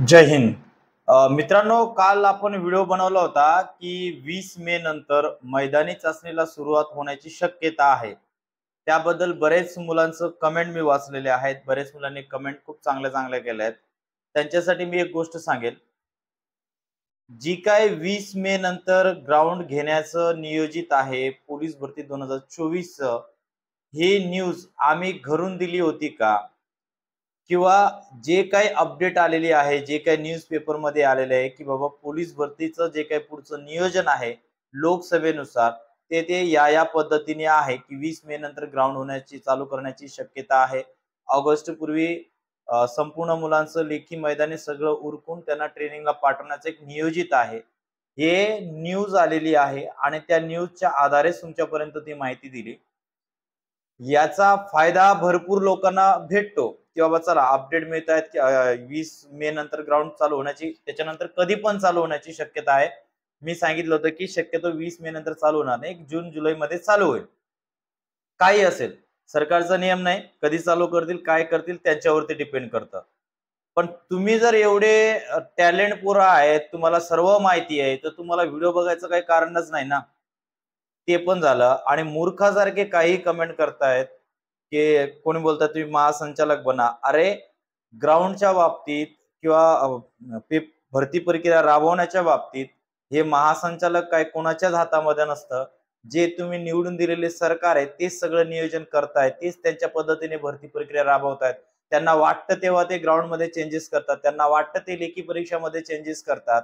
जय हिंद. मित्रांनो, काल आपण व्हिडिओ बनवला होता की 20 मे नंतर मैदानी चाचणीला सुरुवात होण्याची शक्यता आहे. त्याबद्दल बरेच मुलांचं कमेंट मी वाचलेले आहेत. बरेच मुलांनी कमेंट खूप चांगल्या चांगल्या केल्या आहेत. त्यांच्यासाठी मी एक गोष्ट सांगेल. जी काय 20 मे नंतर ग्राउंड घेण्याचं नियोजित आहे पोलीस भरती 2024 ही न्यूज आम्ही घरून दिली होती का? किंवा जे काही अपडेट आलेली आहे, जे काही न्यूजपेपरमध्ये आलेलं आहे, की बाबा पोलीस भरतीचं जे काही पुढचं नियोजन आहे, लोकसभेनुसार ते या पद्धतीने आहे, की 20 मे नंतर ग्राउंड होण्याची चालू करण्याची शक्यता आहे. ऑगस्ट पूर्वी संपूर्ण मुलांचं लेखी मैदानी सगळं उरकून त्यांना ट्रेनिंगला पाठवण्याचं एक नियोजित आहे. हे न्यूज आलेली आहे आणि त्या न्यूजच्या आधारे तुमच्यापर्यंत ती माहिती दिली. याचा फायदा भरपूर लोकांना भेटतो, की बाबा चला अपडेट मिळत आहेत, की 20 मे नंतर ग्राउंड चालू होण्याची, त्याच्यानंतर कधी पण चालू होण्याची शक्यता आहे. मी सांगितलं होतं, की शक्यतो 20 मे नंतर चालू होणार नाही. जून-जुलैमध्ये चालू होईल. काही असेल, सरकारचा नियम नाही. कधी चालू करतील, काय करतील त्यांच्यावरती डिपेंड करतं. पण तुम्ही जर एवढे टॅलेंट पोरं आहेत, तुम्हाला सर्व माहिती आहे, तर तुम्हाला व्हिडिओ बघायचं काही कारणच नाही ना. ते पण झालं आणि मूर्खासारखे काही कमेंट करतायत, की कोणी बोलतात तुम्ही महासंचालक बना. अरे, ग्राउंडच्या बाबतीत किंवा भरती प्रक्रिया राबवण्याच्या बाबतीत हे महासंचालक काय कोणाच्याच हातामध्ये नसतं. जे तुम्ही निवडून दिलेले सरकार आहे तेच सगळं नियोजन करतायत, तेच त्यांच्या पद्धतीने भरती प्रक्रिया राबवतायत. त्यांना वाटतं तेव्हा ते ग्राउंडमध्ये चेंजेस करतात. त्यांना वाटतं ते लेखी परीक्षामध्ये चेंजेस करतात.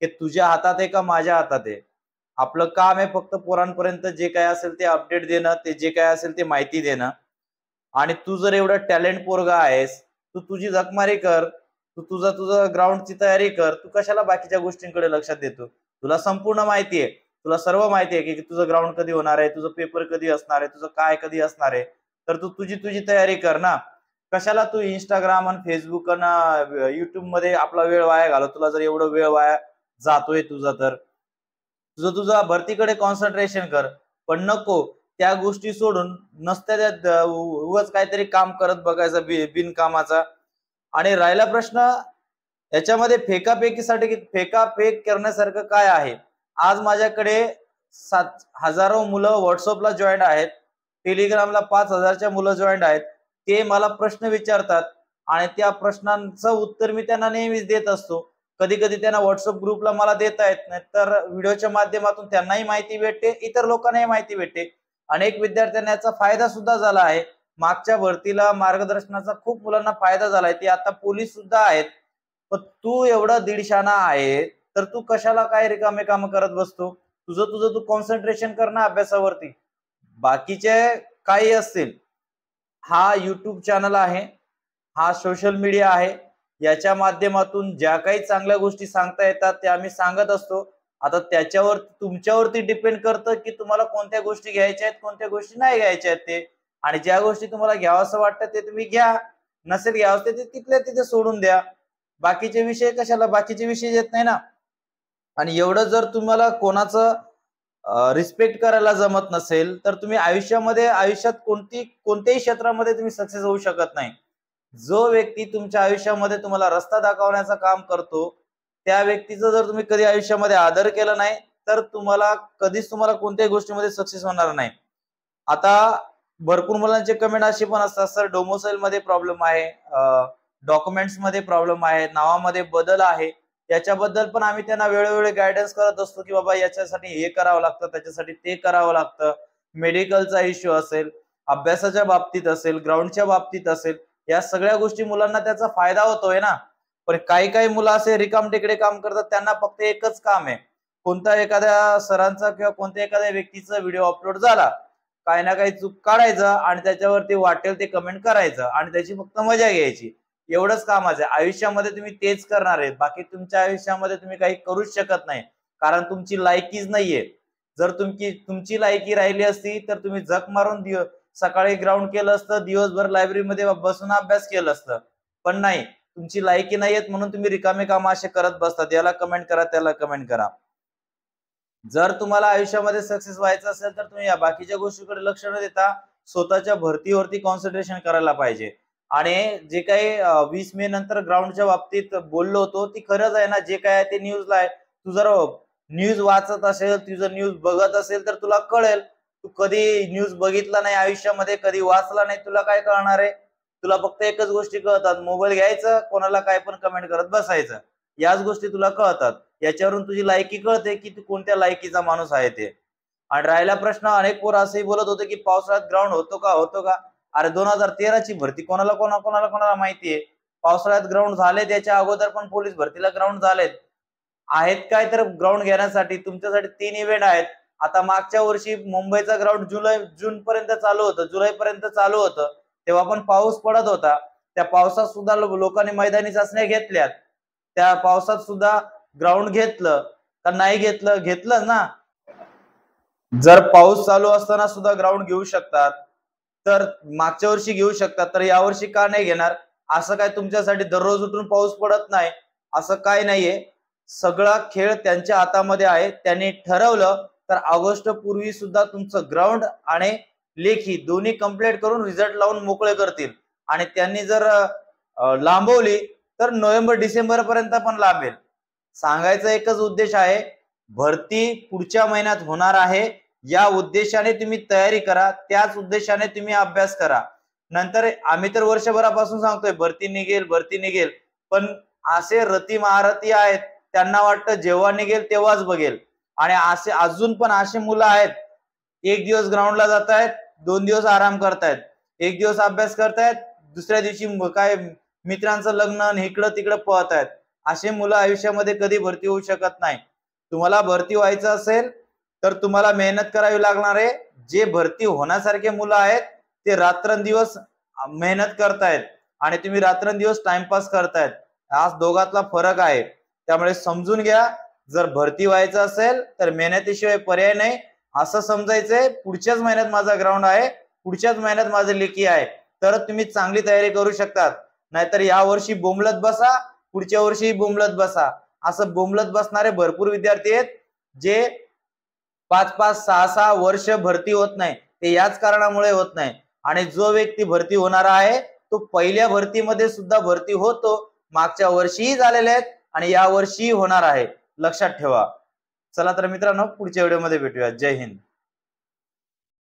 हे तुझ्या हातात आहे का माझ्या हातात आहे? आपलं काम आहे फक्त पोरांपर्यंत जे काही असेल ते अपडेट देणं, ते जे काही असेल ते माहिती देणं. आणि तू जर एवढा टॅलेंट पोरगा आहेस, तू तुझी झकमारी कर. तू तुझं ग्राउंडची तयारी कर. तू कशाला बाकीच्या गोष्टींकडे लक्ष देतो? तुला संपूर्ण माहिती आहे. तुला सर्व माहिती आहे, की तुझं ग्राउंड कधी होणार आहे, तुझं पेपर कधी असणार आहे, तुझं काय कधी असणार आहे. तर तू तुझी तुझी तयारी कर ना. कशाला तू Instagram आणि Facebook आणि YouTubeमध्ये आपला वेळ वाया घालव. तुला जर एवढा वेळ वाया जातोय तुझा तर. तुझा भरतीकडे कॉन्सन्ट्रेशन कर. पण नको त्या गोष्टी सोडून नसत्या त्या उगाच काहीतरी काम करत बघायचा बिनकामाचा. आणि राहिला प्रश्न याच्यामध्ये फेकाफेकीसाठी, की फेकाफेक करण्यासारखं काय आहे? आज माझ्याकडे हजारो मुलं व्हॉट्सअपला जॉईंट आहेत. टेलिग्रामला 5,000च्या मुलं जॉईंट आहेत. ते मला प्रश्न विचारतात आणि त्या प्रश्नांचं उत्तर मी त्यांना नेहमीच देत असतो. कधी-कधी त्यांना WhatsApp ग्रुपला मला देता येत नाही, तर व्हिडिओच्या माध्यमातून त्यांनाही माहिती भेटते, इतर लोकांनाही माहिती भेटते. अनेक विद्यार्थ्यांना याचा फायदा सुद्धा झाला आहे. मागच्या भरतीला मार्गदर्शनाचा खूप मुलांना फायदा झालाय. ते आता पोलीस सुद्धा आहेत. पण तू एवढा दीडशाणा आहे, तर तू कशाला काय रिकामे कामं करत बसतो? तुझं तू कॉन्सन्ट्रेशन कर ना अभ्यासावरती. बाकीचे काही असतील, हा YouTube चॅनल आहे, हा सोशल मीडिया आहे. याच्या माध्यमातून ज्या काही चांगल्या गोष्टी सांगता येतात त्या आम्ही सांगत असतो. आता त्याच्यावर तुमच्यावरती डिपेंड करतं, की तुम्हाला कोणत्या गोष्टी घ्यायच्या आहेत, कोणत्या गोष्टी नाही घ्यायच्या आहेत ते. आणि ज्या गोष्टी तुम्हाला घ्यावंसं वाटतं ते तुम्ही घ्या. नसेल घ्यावंसं ते तिथल्या तिथे सोडून द्या. बाकीचे विषय कशाला? बाकीचे विषय येत नाही ना. आणि एवढं जर तुम्हाला कोणाचं रिस्पेक्ट करायला जमत नसेल, तर तुम्ही आयुष्यात कोणत्याही क्षेत्रामध्ये तुम्ही सक्सेस होऊ शकत नाही. जो व्यक्ती तुमच्या आयुष्यामध्ये तुम्हाला रस्ता दाखवण्याचं काम करतो, त्या व्यक्तीचा जर तुम्ही कधी आयुष्यामध्ये आदर केला नाही, तर तुम्हाला कोणत्याही गोष्टीमध्ये सक्सेस होणार नाही. आता भरपूर मुलांचे कमेंट असे पण असतात, सर डोमोसाईल प्रॉब्लेम आहे, डॉक्युमेंट्स मध्ये प्रॉब्लेम आहे, नावामध्ये बदल आहे. याच्याबद्दल पण आम्ही त्यांना वेळोवेळी गायडन्स करत असतो, की बाबा याच्यासाठी हे करावं लागतं, त्याच्यासाठी ते करावं लागतं. मेडिकलचा इश्यू असेल, अभ्यासाच्या बाबतीत असेल, ग्राउंडच्या बाबतीत असेल, या सगळ्या गोष्टी मुलांना त्याचा फायदा होतोय ना. पण काही काही मुलं असे रिकाम टेकडे काम करतात, त्यांना फक्त एकच काम आहे. कोणता एखाद्या सरांचा किंवा कोणत्या एखाद्या व्यक्तीचा व्हिडिओ अपलोड झाला, काही ना काही चूक काढायचं आणि त्याच्यावरती वाटेल ते कमेंट करायचं आणि त्याची फक्त मजा घ्यायची. एवढंच कामाचं आहे. आयुष्यामध्ये तुम्ही तेच करणार आहे. बाकी तुमच्या आयुष्यामध्ये तुम्ही काही करूच शकत नाही. कारण तुमची लायकीच नाहीये. जर तुमची लायकी राहिली असती, तर तुम्ही झक मारून सकाळी ग्राउंड केलं असतं, दिवसभर लायब्ररीमध्ये बसून अभ्यास केलं असतं. पण नाही, तुमची लायकी नाहीयेत म्हणून तुम्ही रिकामे कामं असे करत बसतात. याला कमेंट करा, त्याला कमेंट करा. जर तुम्हाला आयुष्यामध्ये सक्सेस व्हायचं असेल, तर तुम्ही या बाकीच्या गोष्टीकडे लक्ष न देता स्वतःच्या भरतीवरती कॉन्सन्ट्रेशन करायला पाहिजे. आणि जे काही 20 मे नंतर ग्राउंडच्या बाबतीत बोललो होतो ती खरंच आहे ना, जे काय आहे ते न्यूजला आहे. तू जर न्यूज वाचत असेल, तू जर न्यूज बघत असेल तर तुला कळेल. तू कधी न्यूज बघितला नाही आयुष्यामध्ये, कधी वाचला नाही, तुला काय कळणार आहे? तुला फक्त एकच गोष्टी कळतात, मोबाईल घ्यायचं, कोणाला काय पण कमेंट करत बसायचं. याच गोष्टी तुला कळतात. याच्यावरून तुझी लायकी कळते की तू कोणत्या लायकीचा माणूस आहे ते. आणि राहिला प्रश्न, अनेक पोरं असंही बोलत होते की पावसाळ्यात ग्राउंड होतो का? अरे 2013 ची भरती कोणाला माहितीये. पावसाळ्यात ग्राउंड झाले, त्याच्या अगोदर पण पोलीस भरतीला ग्राउंड झालेत. आहेत काय तर ग्राउंड घेण्यासाठी तुमच्यासाठी 3 इव्हेंट आहेत. आता मागच्या वर्षी मुंबईचा ग्राउंड जून पर्यंत चालू होतं, जुलैपर्यंत चालू होतं. तेव्हा पण पाऊस पडत होता. त्या पावसात सुद्धा लोकांनी मैदानी चाचण्या घेतल्यात. त्या पावसात सुद्धा ग्राउंड घेतलं का नाही घेतलं? घेतलं ना. जर पाऊस चालू असताना सुद्धा ग्राउंड घेऊ शकतात, तर मागच्या वर्षी घेऊ शकतात, तर यावर्षी का नाही घेणार? असं काय तुमच्यासाठी दररोज उठून पाऊस पडत नाही असं काय नाहीये. सगळा खेळ त्यांच्या हातामध्ये आहे. त्यांनी ठरवलं तर ऑगस्ट पूर्वी सुद्धा तुमचं ग्राउंड आणि लेखी दोन्ही कंप्लीट करून रिझल्ट लावून मोकळे करतील. आणि त्यांनी जर लांबवली तर नोव्हेंबर डिसेंबर पर्यंत पण लांबेल. सांगायचा एकच उद्देश आहे, भरती पुढच्या महिन्यात होणार आहे. या उद्देशाने तुम्ही तयारी करा, त्याच उद्देशाने तुम्ही अभ्यास करा. नंतर आम्ही तर वर्षभरापासून सांगतोय भरती निघेल, पण असे रती महारथी आहेत, त्यांना वाटतं जेव्हा निघेल तेव्हाच बघेल. आणि असे अजून पण असे मुलं आहेत, एक दिवस ग्राउंडला जात आहेत, 2 दिवस आराम करतायत, एक दिवस अभ्यास करतायत, दुसऱ्या दिवशी काय मित्रांचं लग्न इकडं तिकडं पळत आहेत. असे मुलं आयुष्यामध्ये कधी भरती होऊ शकत नाही. तुम्हाला भरती व्हायचं असेल तर तुम्हाला मेहनत करावी लागणार आहे. जे भरती होण्यासारखे मुलं आहेत ते रात्रंदिवस मेहनत करतायत आणि तुम्ही रात्रंदिवस टाइमपास करतायत. हा दोघातला फरक आहे. त्यामुळे समजून घ्या, जर भरती व्हायचं असेल तर मेहनतीशिवाय पर्याय नाही. असं समजायचंय पुढच्याच महिन्यात माझा ग्राउंड आहे, पुढच्याच महिन्यात माझे लेखी आहे, तर तुम्ही चांगली तयारी करू शकतात. नाहीतर या वर्षी बोंबलत बसा, पुढच्या वर्षी बोंबलत बसा. असं बोंबलत बसणारे भरपूर विद्यार्थी आहेत जे 5-5, 6-6 वर्ष भरती होत नाही. ते याच कारणामुळे होत नाही. आणि जो व्यक्ती भरती होणार आहे तो पहिल्या भरतीमध्ये सुद्धा भरती होतो. मागच्या वर्षीही झालेले आहेत आणि या वर्षीही होणार आहे. लक्षात ठेवा. चला तर मित्रांनो, पुढच्या व्हिडिओमध्ये भेटूया. जय हिंद.